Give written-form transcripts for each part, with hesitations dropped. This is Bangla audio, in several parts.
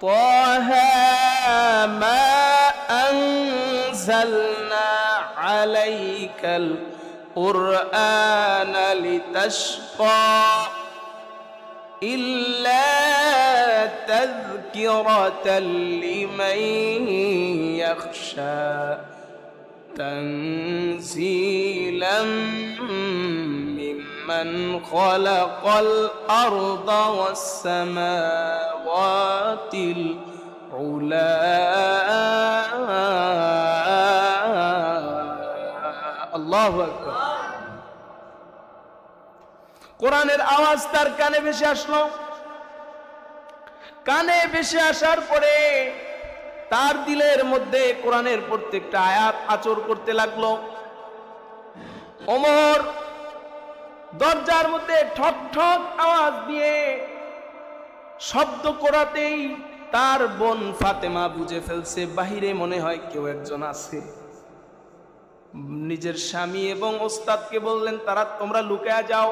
طه ما أنزلنا عليك القرآن لتشقى إلا تذكرة لمن يخشى تنزيلا ممن خلق الأرض والسماوات العلى الله أكبر কোরআনের আওয়াজ তার কানে ভেসে আসলো। কানে ভেসে আসার পরে তার দিলের মধ্যে কোরআনের প্রত্যেকটা আয়াত আচর করতে লাগলো। ওমর দরজার মধ্যে ঠক ঠক আওয়াজ দিয়ে শব্দ করাতেই তার বোন ফাতেমা বুঝে ফেলছে বাহিরে মনে হয় কেউ একজন আছে। নিজের স্বামী এবং ওস্তাদকে বললেন, তারা তোমরা লুকায়া যাও,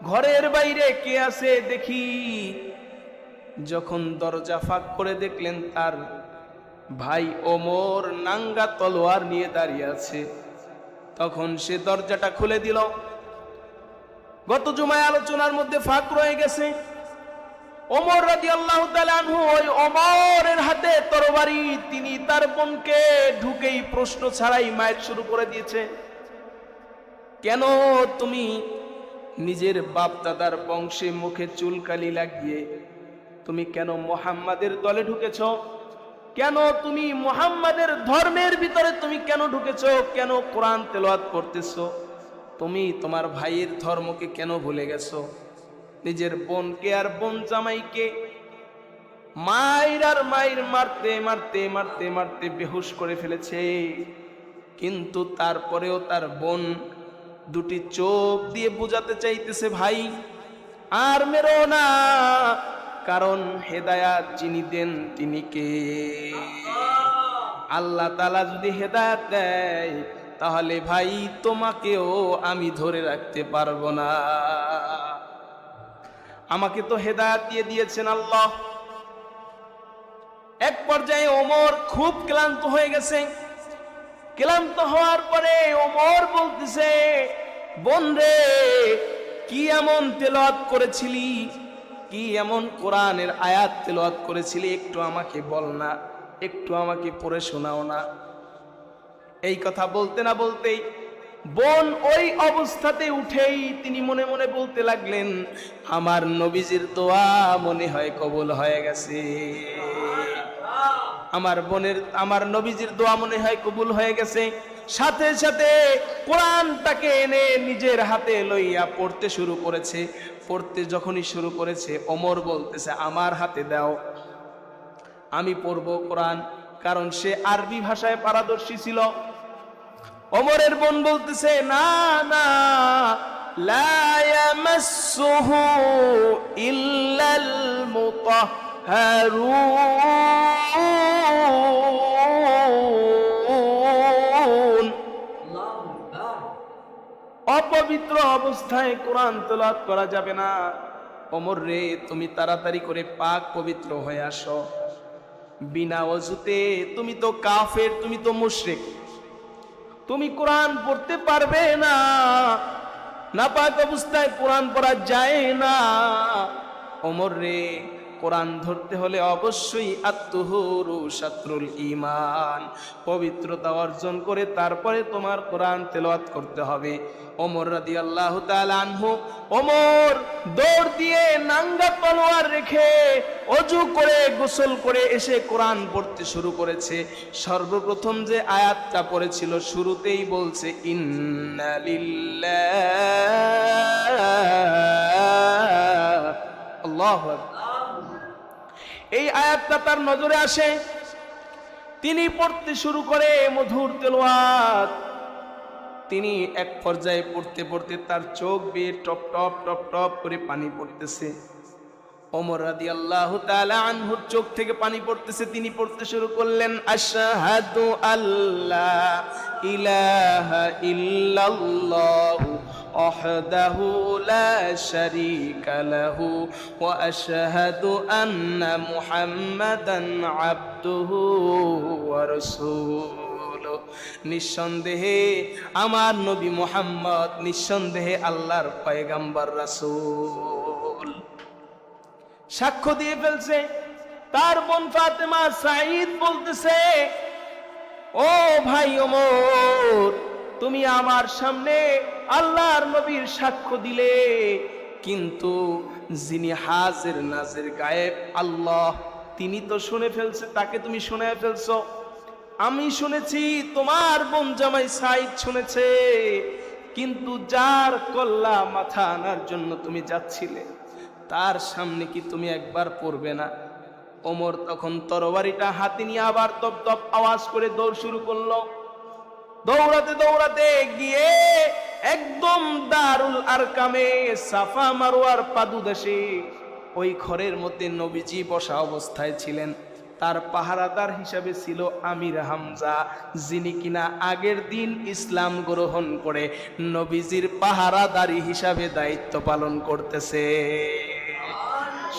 ঘরের বাইরে কে আছে দেখি। যখন দরজা ফাঁক করে দেখলেন তার ভাই ওমর নাঙ্গা তলোয়ার নিয়ে দাঁড়িয়ে আছে, তখন সে দরজাটা খুলে দিল। গত জুমায় আলোচনার মধ্যে ফাঁক রয়ে গেছে, ওমর রাদিয়াল্লাহু তাআলা আনহু ওই ওমরের হাতে তরবারি, তিনি তার বোনকে ঢুকেই প্রশ্ন ছাড়াই মায়ের শুরু করে দিয়েছে, কেন তুমি নিজের বাপ দাদার বংশে মুখে চুলকালি লাগিয়ে তুমি কেন মুহাম্মাদের দলে ঢুকেছ? কেন তুমি মুহাম্মাদের ধর্মের ভিতরে তুমি কেন ঢুকেছ? কেন কোরআন তেলাওয়াত করতেছো? তুমি তোমার ভাইয়ের ধর্মকে কেন ভুলে গেছো? নিজের বোনকে আর বোন জামাইকে মায়ের আর মায়ের মারতে মারতে মারতে মারতে বেহুশ করে ফেলেছে, কিন্তু তারপরেও তার বোন দুটি চোখ দিয়ে বুঝাতে চাইতেছে, ভাই আর মেরো না, কারণ হেদায়াত যিনি দেন তিনি কে? আল্লাহ তাআলা যদি হেদায়াত দেয় তাহলে ভাই তোমাকেও আমি ধরে রাখতে পারবো না। আমাকে তো হেদায়াত দিয়ে দিয়েছেন আল্লাহ। এক পর্যায়ে ওমর খুব ক্লান্ত হয়ে গেছে। ক্লান্ত হওয়ার পরে ওমর বলতেছে, বোন রে, কি এমন তেলাওয়াত করেছিলি, কি এমন কোরআনের আয়াত তেলাওয়াত করেছিলি, একটু আমাকে বল না, একটু আমাকে পড়ে শোনাও না। এই কথা বলতে না বলতেই বোন ওই অবস্থাতে উঠেই তিনি মনে মনে বলতে লাগলেন, আমার নবীজির দোয়া মনে হয় কবুল হয়ে গেছে, আমার নবীজির দোয়া মনে হয় কবুল হয়ে গেছে। সাথে সাথে কোরআনটাকে এনে নিজের হাতে লইয়া পড়তে শুরু করেছে। পড়তে যখনই শুরু করেছে ওমর বলতেছে, আমার হাতে দাও, আমি পড়বো কোরআন, কারণ সে আরবি ভাষায় পারদর্শী ছিল। ওমরের বোন বলতেছে, না না, লা ইয়ামাসসুহু ইল্লাল মুতাহহারুন, অপবিত্র অবস্থায় কোরআন তেলাওয়াত করা যাবে না। ওমর রে, তুমি তাড়াতাড়ি করে পাক পবিত্র হয়ে আসো। বিনা ওযুতে তুমি তো কাফের, তুমি তো মুশরিক, তুমি কোরআন পড়তে পারবে না, নাপাক অবস্থায় কোরআন পড়া যায় না। ওমর রে, কোরআন ধরতে হলে অবশ্যই আত-তুহুরু শাতরুল ঈমান, পবিত্রতা অর্জন করে তারপরে তোমার কোরআন তেলাওয়াত করতে হবে। ওমর রাদিয়াল্লাহু তাআলা আনহু, ওমর দৌড় দিয়ে নাঙ্গা তলোয়ার রেখে ওযু করে গোসল করে এসে কোরআন পড়তে শুরু করেছে। সর্বপ্রথম যে আয়াতটা পড়েছিল শুরুতেই বলছে, ইন্না লিল্লাহ, আল্লাহু আকবার। এই আয়াতটা তার নজরে আসে, তিনি পড়তে শুরু করে মধুর তেলাওয়াত। তিনি এক পর্যায়ে পড়তে পড়তে তার চোখ বেয়ে টপ টপ টপ টপ করে পানি পড়তেছে। ওমর রাদিয়াল্লাহু তাআলা আনহুর চোখ থেকে পানি পড়তেছে, তিনি পড়তে শুরু করলেন, আশহাদু আল্লা ইলাহা ইল্লাল্লাহু ওয়াহদাহু লা শারীকা লাহু ওয়া আশহাদু আন্না মুহাম্মাদান আবদুহু ওয়া রাসূলুহু। নিঃসন্দেহে আমার নবী মুহাম্মদ নিঃসন্দেহে আল্লাহর পয়গম্বর রাসূল। সাক্ষ্য দিয়ে ফেলছে। তার বোন ফাতেমা সাঈদ বলতেছে, ও ভাই ওমর, তুমি আমার সামনে আল্লাহর নবীর সাক্ষ্য দিলে, কিন্তু যিনি হাজির নাজির গায়েব আল্লাহ, তিনি তো শুনে ফেলছে, তাকে তুমি শুনে ফেলছো। আমি শুনেছি, তোমার বোন জামাই সাঈদ শুনেছে, কিন্তু যার কল্লা মাথা আনার জন্য তুমি যাচ্ছিলে, তার সামনে কি তুমি একবার পড়বে না? ওমর তখন তরবারিটা হাতে নিয়ে আবার দপ দপ আওয়াজ করে দৌড় শুরু করলো। দৌড়াতে দৌড়াতে গিয়ে একদম দারুল আরকামে সাফা মারওয়ার পাদুদেশে ওই ঘরের মধ্যে নবীজি বসা অবস্থায় ছিলেন। তার পাহারাদার হিসাবে ছিল আমির হামজা, যিনি কিনা আগের দিন ইসলাম গ্রহণ করে নবীজির পাহারাদারি হিসাবে দায়িত্ব পালন করতেছে।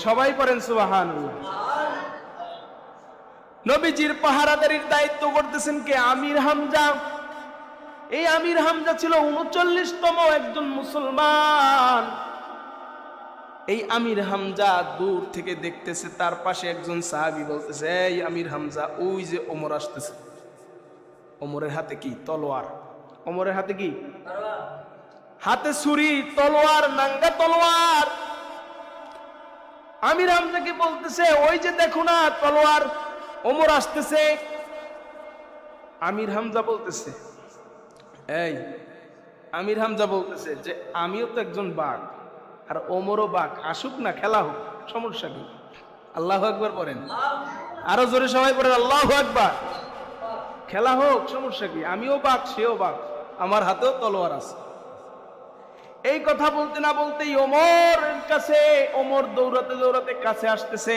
সবাই পড়েন সুবহানাল্লাহ। নবীজির পাহারাদারির দায়িত্ব করতেছেন কে? আমির হামজা। এই আমির হামজা ছিল ৩৯তম একজন মুসলমান। এই আমির হামজা দূর থেকে দেখতেছে, তার পাশে একজন সাহাবী বলতেছে, এই আমির হামজা, ওই যে ওমর আসতেছে। ওমরের হাতে কি? তলোয়ার। ওমরের হাতে কি? হাতে ছুরি, তলোয়ার, নাঙ্গা তলোয়ার। আমির হামজাকে বলতেছে, ওই যে দেখো না তলোয়ার, ওমর আসতেছে। আমির হামজা বলতেছে, এই আমির হামজা বলতেছে যে আমিও তো একজন বাঘ, আর ওমরও বাঘ, আসুক না, খেলা হোক, সমস্যা কি? আল্লাহু আকবার পড়েন, আরো জোরে সবাই পড়েন আল্লাহু আকবার। খেলা হোক, সমস্যা কি? আমিও বাঘ, সেও বাঘ, আমার হাতেও তলোয়ার আছে। এই কথা বলতে না বলতেই ওমর দৌড়াতে দৌড়াতে কাছে আসতেছে।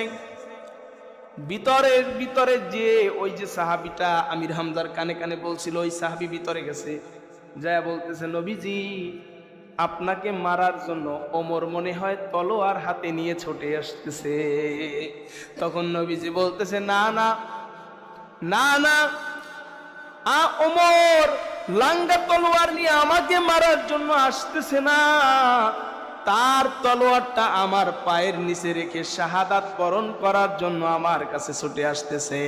ভিতরে যে ওই যে সাহাবীটা আমির হামজার কানে কানে বলছিল, ওই সাহাবী ভিতরে গেছে, যায় বলতেছে, নবীজি আপনাকে মারার জন্য ওমর মনে হয় তলোয়ার হাতে নিয়ে ছুটে আসতেছে। তখন নবীজি বলতেছে, না না না না, ওমর লাঙ্গা তলোয়ার নিয়ে আমাকে মারার জন্য আসতেছে না, তার তলোয়ারটা আমার পায়ের নিচে রেখে শাহাদাত বরণ করার জন্য আমার কাছে ছুটে আসতেছে।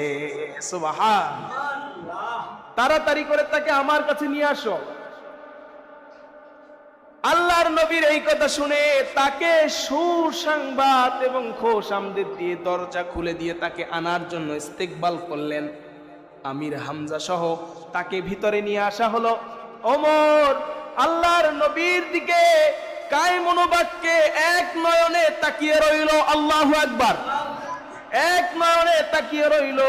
সুবহানাল্লাহ। তাড়াতাড়ি করে তাকে আমার কাছে নিয়ে আসো। আল্লাহর নবীর এই কথা শুনে তাকে সুসংবাদ এবং খোশ আমদেদ দিয়ে দরজা খুলে দিয়ে তাকে আনার জন্য ইস্তেকবাল করলেন। আমির হামজা সহ তাকে ভিতরে নিয়ে আসা হলো। ওমর আল্লাহর নবীর দিকে কায় মনোবাক্যে এক নয়নে তাকিয়ে রইল। আল্লাহু আকবার। এক নয়নে তাকিয়ে রইল,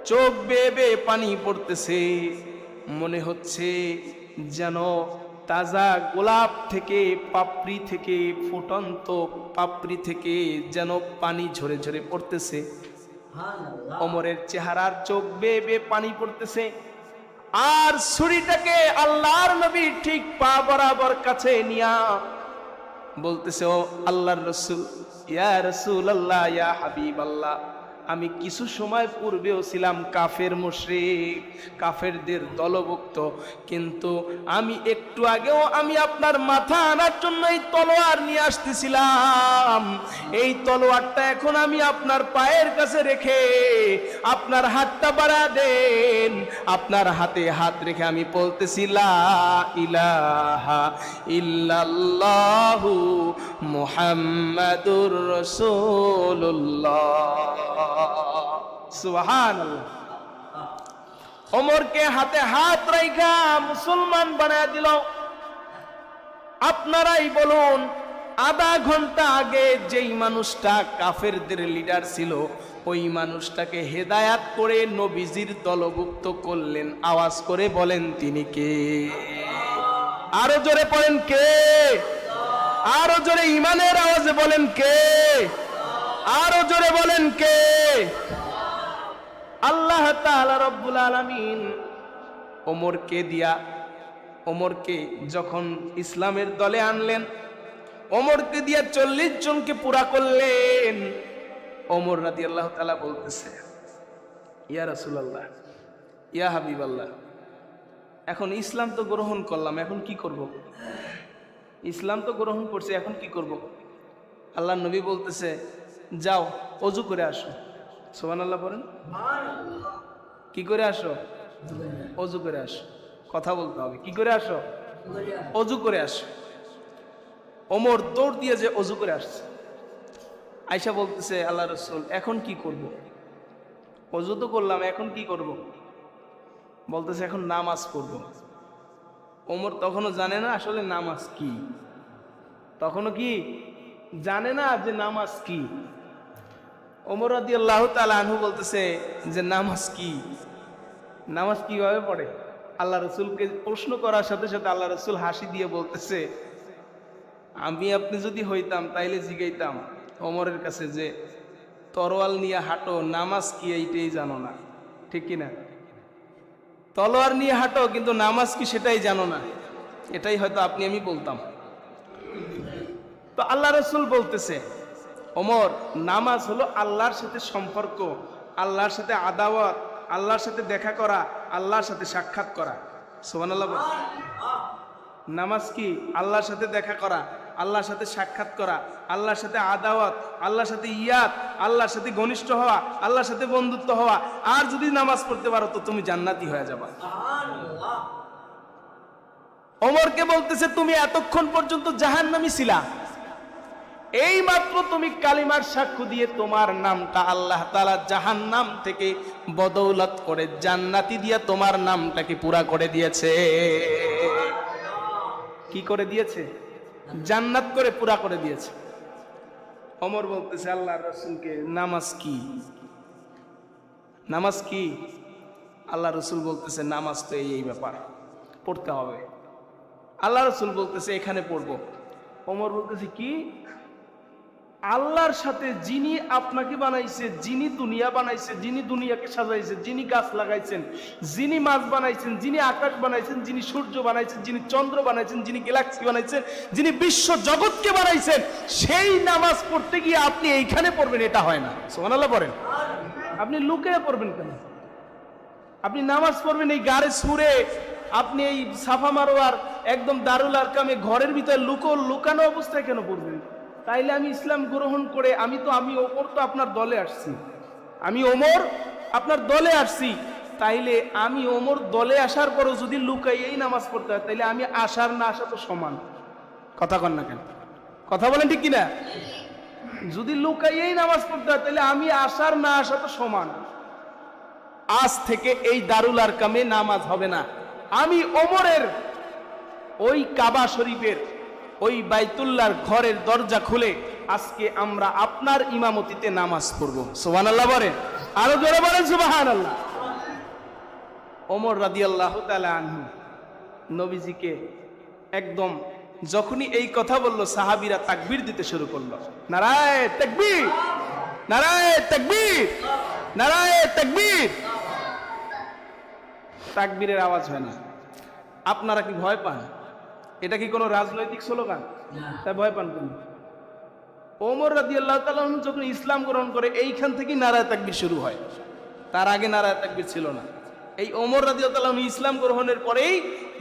চোখ বেয়ে বেয়ে পানি পড়তেছে। মনে হচ্ছে যেন তাজা গোলাপ থেকে, পাপড়ি থেকে, ফুটন্ত পাপড়ি থেকে যেন পানি ঝরে ঝরে পড়তেছে। ওমরের চেহারার চোখ বেয়ে বেয়ে পানি পড়তেছে। আর ছুরিটাকে আল্লাহর নবী ঠিক পা বরাবর কাছে নিয়া বলতেছে, ও আল্লাহর রাসূল, ইয়া রাসূলুল্লাহ, ইয়া হাবিবাল্লাহ, আমি কিছু সময় পূর্বেও ছিলাম কাফের মুশরিক, কাফেরদের দলভুক্ত, কিন্তু আমি একটু আগেও আমি আপনার মাথা আনার জন্য এই তলোয়ার নিয়ে আসতেছিলাম। এই তলোয়ারটা এখন আমি আপনার পায়ের কাছে রেখে আপনার হাতটা বাড়া দেন। আপনার হাতে হাত রেখে আমি বলতেছি, লা ইলাহা ইল্লাল্লাহু মুহাম্মাদুর রাসূলুল্লাহ। সুবহানাল্লাহ। ওমরকে হাতে হাত রাইখা মুসলমান বানায় দিল। আপনারাই বলুন, আধা ঘন্টা আগে যেই মানুষটা কাফেরদের লিডার ছিল, ওই মানুষটাকে হেদায়াত করে নবীজির দলভুক্ত করলেন। আওয়াজ করে বলেন তিনি কে? আরো জোরে পড়েন কে? আরো জোরে ইমানের আওয়াজে বলেন কে? আরো জোরে বলেন কে? আল্লাহ তাআলা রব্বুল আলামিন ওমরকে যখন ইসলামের দলে আনলেন, ওমরকে দিয়া 40 জনকে পুরা করলেন। ওমর রাদিয়াল্লাহু তাআলা বলতেছে, ইয়া রাসূলুল্লাহ, ইয়া হাবিবাল্লাহ, এখন ইসলাম তো গ্রহণ করলাম, এখন কি করব? ইসলাম তো গ্রহণ করছে, এখন কি করব? আল্লাহর নবী বলতেছে, যাও ওযু করে আসো। সুবহানাল্লাহ বলেন। কি করে আসো? ওযু করে আসো। কথা বলতে হবে। কি করে আসো? ওযু করে আসো। ওমর দৌড় দিয়ে যে ওযু করে আসছে। আয়েশা বলতেছে, আল্লাহ রাসূল, এখন কি করব? ওযু তো করলাম, এখন কি করব? বলতেছে, এখন নামাজ পড়ব। ওমর তখনও জানে না আসলে নামাজ কি, তখনও কি জানে না যে নামাজ কি। ওমর রাদিয়াল্লাহু তাআলা আনহু বলতেছে যে নামাজ কি, নামাজ কিভাবে পড়ে? আল্লাহ রসুলকে প্রশ্ন করার সাথে সাথে আল্লাহ রসুল হাসি দিয়ে বলতেছে, আমি আপনি যদি হইতাম তাইলে জিগাইতাম ওমরের কাছে যে তরোয়াল নিয়ে হাঁটো, নামাজ কি এইটাই জানো না, ঠিক কিনা? তলোয়ার নিয়ে হাঁটো কিন্তু নামাজ কি সেটাই জানো না, এটাই হয়তো আপনি আমি বলতাম। তো আল্লাহ রসুল বলতেছে, ওমর, নামাজ হলো আল্লাহর সাথে সম্পর্ক, আল্লাহর সাথে আদাওয়াত, আল্লাহর সাথে দেখা করা, আল্লাহর সাথে সাক্ষাৎ করা। সুবহানাল্লাহ। নামাজ কি? আল্লাহর সাথে দেখা করা, আল্লাহর সাথে সাক্ষাৎ করা, আল্লাহর সাথে আদাওয়াত, আল্লাহর সাথে ইয়াত, আল্লাহর সাথে ঘনিষ্ঠ হওয়া, আল্লাহর সাথে বন্ধুত্ব হওয়া। আর যদি নামাজ পড়তে পারো তো তুমি জান্নাতি হয়ে যাবা। ওমরকে বলতেছে, তুমি এতক্ষণ পর্যন্ত জাহান্নামী ছিলা, এই মাত্র তুমি কালিমার সাক্ষ্য দিয়ে তোমার নামটা আল্লাহ তাআলা জাহান্নাম থেকে বদৌলত করে জান্নাতি দিয়া তোমার নামটাকে পুরা করে দিয়েছে। কি করে দিয়েছে? জান্নাত করে পুরা করে দিয়েছে। ওমর বলতেছে আল্লাহর রাসূলকে, নামাজ কি? নামাজ কি? আল্লাহ রসুল বলতেছে, নামাজ তো এই ব্যাপার, পড়তে হবে। আল্লাহ রসুল বলতেছে, এখানে পড়বো। ওমর বলতেছে, কি? আল্লাহর সাথে যিনি আপনাকে বানাইছে, যিনি দুনিয়া বানাইছে, যিনি দুনিয়াকে সাজাইছে, যিনি গাছ লাগাইছেন, যিনি মাছ বানাইছেন, যিনি আকাশ বানাইছেন, যিনি সূর্য বানাইছেন, যিনি চন্দ্র বানাইছেন, যিনি গ্যালাক্সি বানাইছেন, যিনি বিশ্ব জগৎকে বানাইছেন, সেই নামাজ পড়তে গিয়ে আপনি এইখানে পড়বেন, এটা হয় না। সুবহানাল্লাহ পড়েন। আপনি লুকিয়ে পড়বেন কেন? আপনি নামাজ পড়বেন এই গাড়ে সুরে, আপনি এই সাফা মারোয়ার একদম দারুল আরকামে ঘরের ভিতরে লুকানো অবস্থায় কেন পড়বেন? তাইলে আমি ইসলাম গ্রহণ করে আমি ওমর তো আপনার দলে আসছি, আমি ওমর আপনার দলে আসছি, তাইলে আমি ওমর দলে আসার পরও যদি লুকাইয়েই নামাজ পড়তে হয়, তাইলে আমি আসার না আসা তো সমান। কথা কন না কেন? কথা বলেন ঠিক কিনা? যদি লুকাইয়েই নামাজ পড়তে হয়, তাইলে আমি আসার না আসা তো সমান। আজ থেকে এই দারুল আরকামে নামাজ হবে না। আমি ওমরের ওই কাবা শরীফের ওই বাইতুল্লাহর ঘরের দরজা খুলে আজকে আমরা আপনার ইমামতিতে নামাজ পড়ব। সুবহানাল্লাহ বলেন, আরো জোরে বলেন সুবহানাল্লাহ। ওমর রাদিয়াল্লাহু তাআলা আনহু নবীজিকে একদম যখনই এই কথা বলল, সাহাবীরা তাকবীর দিতে শুরু করলো। নারায়ে তাকবীর, নারায়ে তাকবীর, নারায়ে তাকবীর। তাকবীরের আওয়াজ হয় না। আপনারা কি ভয় পান? এটা কি কোনো রাজনৈতিক স্লোগান? তাই ভয় পান কেন? ওমর রাদিয়াল্লাহু তাআলা যখন ইসলাম গ্রহণ করে, এইখান থেকেই নারায়ে তাকবীর শুরু হয়। তার আগে নারায়ে তাকবীর ছিল না। এই ওমর রাদিয়াল্লাহু তাআলা ইসলাম গ্রহণের পরেই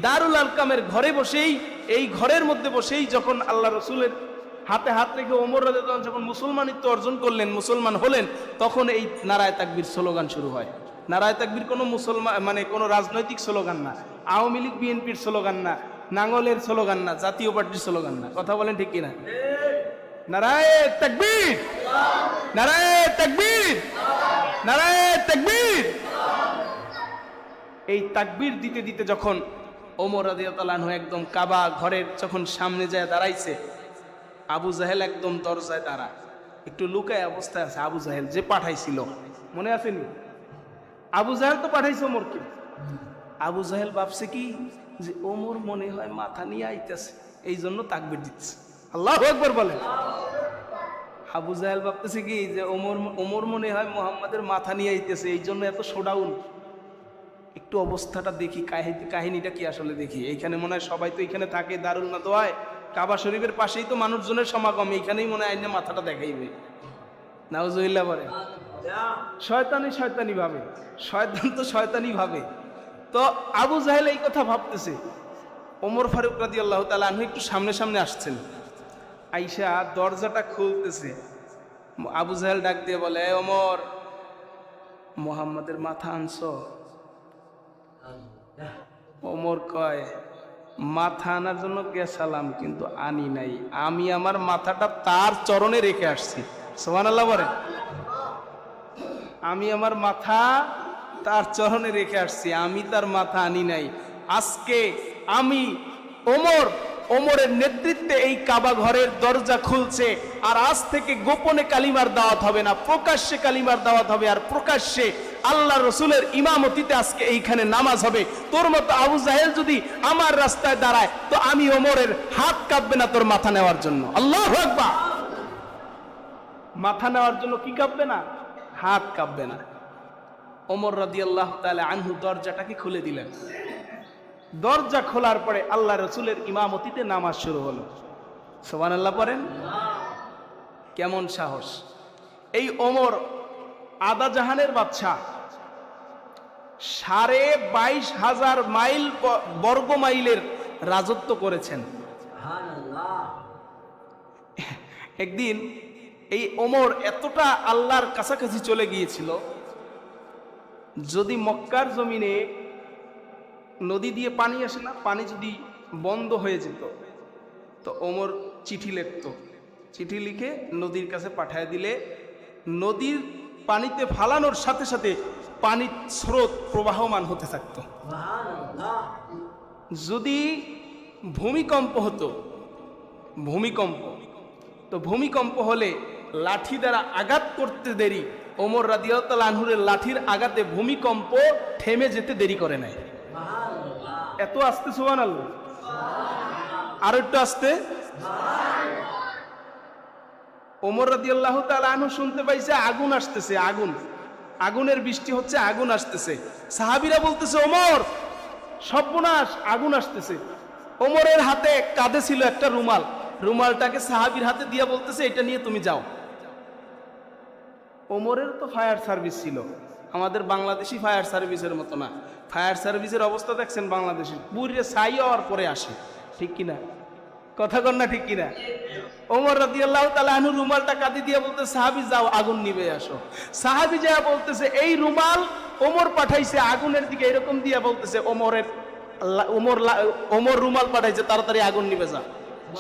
দারুল আরকামের ঘরে বসেই, এই ঘরের মধ্যে বসেই যখন আল্লাহ রসুলের হাতে হাত রেখে ওমর রাদিয়াল্লাহু তাআলা যখন মুসলমানিত্ব অর্জন করলেন, মুসলমান হলেন, তখন এই নারায়ে তাকবীর স্লোগান শুরু হয়। নারায়ে তাকবীর কোনো কোনো রাজনৈতিক স্লোগান না, আওয়ামী লীগ বিএনপির স্লোগান না, নাঙ্গলের স্লোগান না, জাতীয় পার্টির স্লোগান না। কথা বলেন ঠিক কিনা? নারায়ে তাকবীর, নারায়ে তাকবীর, নারায়ে তাকবীর। এই তাকবীর দিতে দিতে যখন ওমর রাদিয়াল্লাহু আনহু একদম কাবা ঘরের যখন সামনে যায় দাঁড়াইছে, আবু জাহেল একদম দরজায় দাঁড়া, একটু লুকায় অবস্থায় আছে। আবু জাহেল যে পাঠাইছিল, মনে আছেনি? আবু জাহেল তো পাঠাইছে ওমরকে। আবু জাহেল ভাবছে কি যে ওমর মনে হয় মাথা নিয়ে আইতেছে, এই জন্য তাকবীর দিচ্ছে। আল্লাহু আকবার বলেন। আবু জাহেল ভাবতেছে কি যে ওমর মনে হয় মুহাম্মাদের মাথা নিয়ে আইতেছে, এই জন্য এত শোডাউন। একটু অবস্থাটা দেখি, কাহিনীটা কি আসলে দেখি। এইখানে মনে হয় সবাই তো এখানে থাকে, দারুল নাদওয়ায় কাবা শরীফের পাশেই তো মানুষজনের সমাগম, এইখানেই মনে হয় আইনে মাথাটা দেখাইবে। নাউজুবিল্লাহ বলে। শয়তানি ভাবে, শয়তান তো শয়তানি ভাবে। তো আবু জাহেল এই কথা ভাবতেছে। ওমর ফারুক রাদিয়াল্লাহু তাআলা আনহু একটু সামনে সামনে আসছেন, আইসা দরজাটা খুলতেছে। আবু জাহেল ডাক দিয়ে বলে, এ ওমর, মুহাম্মাদের মাথা আনছো? ওমর কয়, মাথা আনার জন্য গেছালাম কিন্তু আনি নাই, আমি আমার মাথাটা তার চরণে রেখে আসছি। সুবহানাল্লাহ বলে। আমি আমার মাথা তার চরণে রেখে আসছি, আমি তার মাথা আনি নাই। আজকে আমি ওমরের নেতৃত্বে এই কাবা ঘরের দরজা খুলছে, আর আজ থেকে গোপনে কালিমার দাওয়াত হবে না, প্রকাশ্যে কালিমার দাওয়াত হবে। আর প্রকাশ্যে আল্লাহ রসুলের ইমামতিতে আজকে এইখানে নামাজ হবে। তোর মতো আবু জাহেল যদি আমার রাস্তায় দাঁড়ায়, তো আমি ওমরের হাত কাঁপবে না তোর মাথা নেওয়ার জন্য। আল্লাহু আকবার। মাথা নেওয়ার জন্য কি কাঁপবে না? হাত কাঁপবে না। ওমর রাদিয়াল্লাহু তাআলা আনহু দরজাটাকে খুলে দিলেন। দরজা খোলার পরে আল্লাহ রসুলের ইমামতিতে নামাজ শুরু হলো। সুবহানাল্লাহ পড়েন। কেমন সাহস! এই ওমর আদা জাহানের বাদশা, 22,500 মাইল বর্গ মাইলের রাজত্ব করেছেন। একদিন এই ওমর এতটা আল্লাহর কাছাকাছি চলে গিয়েছিল, যদি মক্কার জমিনে নদী দিয়ে পানি আসে না, পানি যদি বন্ধ হয়ে যেত, তো ওমর চিঠি লিখত। চিঠি লিখে নদীর কাছে পাঠায় দিলে নদীর পানিতে ফালানোর সাথে সাথে পানির স্রোত প্রবাহমান হতে থাকত। যদি ভূমিকম্প হতো, তো ভূমিকম্প হলে লাঠি দ্বারা আঘাত করতে দেরি, ওমর রাদিয়াল্লাহু তাআলা আনহুর লাঠির আঘাতে ভূমিকম্প থেমে যেতে দেরি করে নাই। এত আস্তে। সুবহানাল্লাহ। আর একটু আস্তে। ওমর রাদিয়াল্লাহু তাআলা আনহু শুনতে পাইছে আগুন আসতেছে, আগুনের বৃষ্টি হচ্ছে, আগুন আসতেছে। সাহাবীরা বলতেছে, ওমর সর্বনাশ, আগুন আসতেছে। ওমরের হাতে কাঁধে ছিল একটা রুমাল, রুমালটাকে সাহাবীর হাতে দিয়া বলতেছে, এটা নিয়ে তুমি যাও। ওমরের তো ফায়ার সার্ভিস ছিল, আমাদের বাংলাদেশি ফায়ার সার্ভিসের মতো না। ফায়ার সার্ভিসের অবস্থা দেখছেন বাংলাদেশের, পুরে ছাই হওয়ার পরে আসে, ঠিক কিনা? কথা কন না, ঠিক কিনা? ওমর রাদিয়াল্লাহু তাআলা আনহু রুমালটা কাঁধে দিয়ে বলতে, সাহাবী যাও আগুন নিবে আসো। সাহাবী যা বলতেছে, এই রুমাল ওমর পাঠাইছে আগুনের দিকে, এরকম দিয়া বলতেছে, ওমর রুমাল পাঠাইছে, তাড়াতাড়ি আগুন নিবে যা।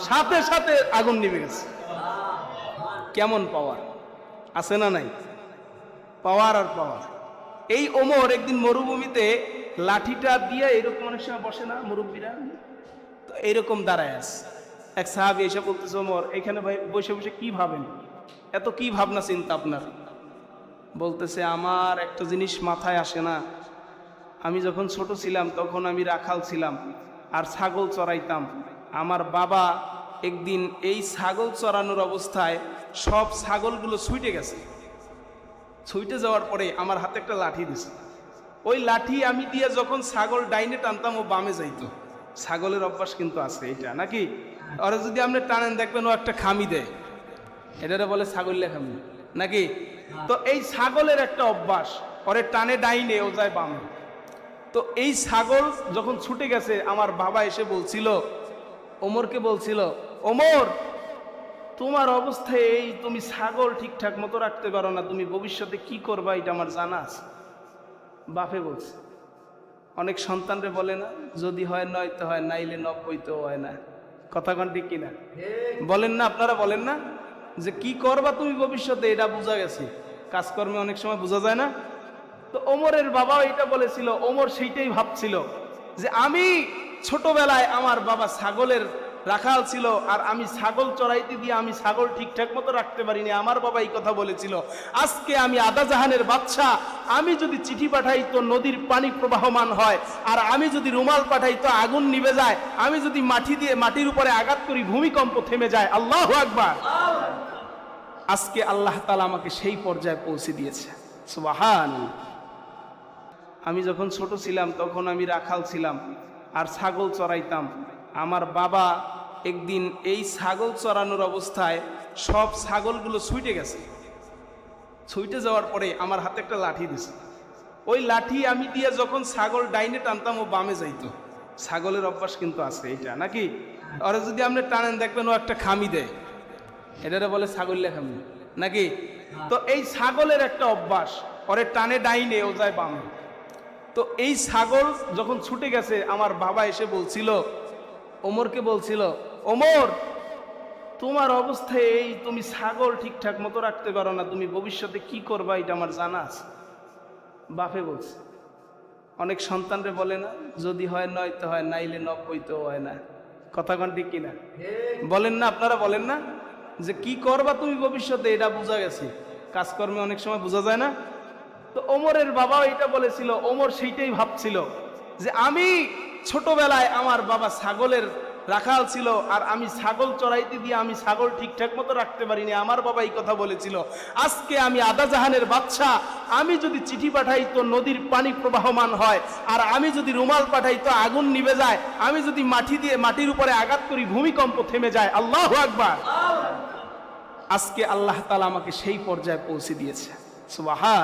সাথে সাথে আগুন নিবে গেছে। কেমন পাওয়ার আছে না নাই? পাওয়ার আর পাওয়ার। এই ওমর একদিন মরুভূমিতে লাঠিটা দিয়ে এরকম অনেক সময় বসে না মুরব্বীরা, তো এইরকম দাঁড়ায় আছে। এক সাহাবী এসে বলতেছে, ওমর এখানে ভাই বসে বসে কি ভাবেন, এত কি ভাবনা চিন্তা আপনার? বলতেছে, আমার একটা জিনিস মাথায় আসে না। আমি যখন ছোট ছিলাম তখন আমি রাখাল ছিলাম আর ছাগল চড়াইতাম। আমার বাবা একদিন এই ছাগল চড়ানোর অবস্থায় সব ছাগলগুলো ছুটে গেছে। ছুটে যাওয়ার পরে আমার হাতে একটা লাঠি দিছে। ওই লাঠি আমি দিয়ে যখন ছাগল ডাইনে টানতাম, ও বামে যাইতো। ছাগলের অভ্যাস কিন্তু আছে এটা, নাকি? ওরা যদি আপনি টানেন দেখবেন ও একটা খামি দেয়, এটারে বলে ছাগলের খামি, নাকি? তো এই ছাগলের একটা অভ্যাস, ওরে টানে ডাইনে, ও যায় বামে। তো এই ছাগল যখন ছুটে গেছে, আমার বাবা এসে বলছিল, ওমরকে বলছিল, ওমর তোমার অবস্থায় এই, তুমি ছাগল ঠিকঠাক মতো রাখতে পারো না, তুমি ভবিষ্যতে কি করবা এটা আমার জানা আছে। বাপে বলছে। অনেক সন্তানরে বলে না, যদি হয় নয়তো হয়, নাইলে 90 তো হয় না। কথা কোন ঠিক কিনা? বলেন না আপনারা, বলেন না যে কি করবা তুমি ভবিষ্যতে, এটা বোঝা গেছে। কাজকর্মে অনেক সময় বোঝা যায় না। তো ওমরের বাবাও এটা বলেছিল, ওমর সেইটাই ভাবছিল যে আমি ছোটবেলায় আমার বাবা ছাগলের রাখাল ছিল আর আমি ছাগল চড়াইতে দিয়ে আমি ছাগল ঠিকঠাক মতো রাখতে পারিনি, আমার বাবা এই কথা বলেছিল। আজকে আমি আদা জাহানের বাদশা, আমি যদি চিঠি পাঠাই তো নদীর পানি প্রবাহমান হয়, আর আমি যদি রুমাল পাঠাই তো আগুন নিভে যায়, আমি যদি মাটির উপরে আঘাত করি ভূমিকম্প থেমে যায়। আল্লাহু আকবার। আজকে আল্লাহ তাআলা আমাকে সেই পর্যায়ে পৌঁছে দিয়েছে। সুবহানাল্লাহ। আমি যখন ছোট ছিলাম তখন আমি রাখাল ছিলাম আর ছাগল চড়াইতাম। আমার বাবা একদিন এই ছাগল চড়ানোর অবস্থায় সব ছাগলগুলো ছুটে গেছে। ছুটে যাওয়ার পরে আমার হাতে একটা লাঠি দিছে। ওই লাঠি আমি দিয়ে যখন ছাগল ডাইনে টানতাম ও বামে যাইতো। ছাগলের অভ্যাস কিন্তু আছে এটা, নাকি? ওরা যদি আপনি টানেন দেখবেন ও একটা খামি দেয়, এটারে বলে ছাগলিয়া খামি, নাকি? তো এই ছাগলের একটা অভ্যাস, ওরে টানে ডাইনে ও যায় বামে। তো এই ছাগল যখন ছুটে গেছে আমার বাবা এসে বলছিল, ওমরকে বলছিল, ওমর তোমার অবস্থায় এই তুমি ছাগল ঠিকঠাক মতো রাখতে পারো না, তুমি ভবিষ্যতে কি করবা এটা আমার জানা আছে। বাপে বলছে, অনেক সন্তানরে বলে না, যদি হয় নয়তো হয়, নাইলে 90 তো হয় না। কথা কোন ঠিক কিনা বলেন না? আপনারা বলেন না যে কি করবা তুমি ভবিষ্যতে, এটা বোঝা গেছে, কাজকর্মে অনেক সময় বোঝা যায় না। তো ওমরের বাবাও এটা বলেছিল, ওমর সেইটাই ভাবছিল যে আমি ছোটবেলায় আমার বাবা ছাগলের রাখাল ছিল আর আমি ছাগল চড়াইতে দিয়ে আমি ছাগল ঠিকঠাক মতো রাখতে পারিনি, আমার বাবা এই কথা বলেছিল। আজকে আমি আদা জাহানের বাদশা, আমি যদি চিঠি পাঠাই তো নদীর পানি প্রবাহমান হয়, আর আমি যদি রুমাল পাঠাই তো আগুন নিভে যায়, আমি যদি মাটির উপরে আঘাত করি ভূমিকম্প থেমে যায়। আল্লাহু আকবার। আজকে আল্লাহ তাআলা আমাকে সেই পর্যায়ে পৌঁছে দিয়েছে। সুবহান।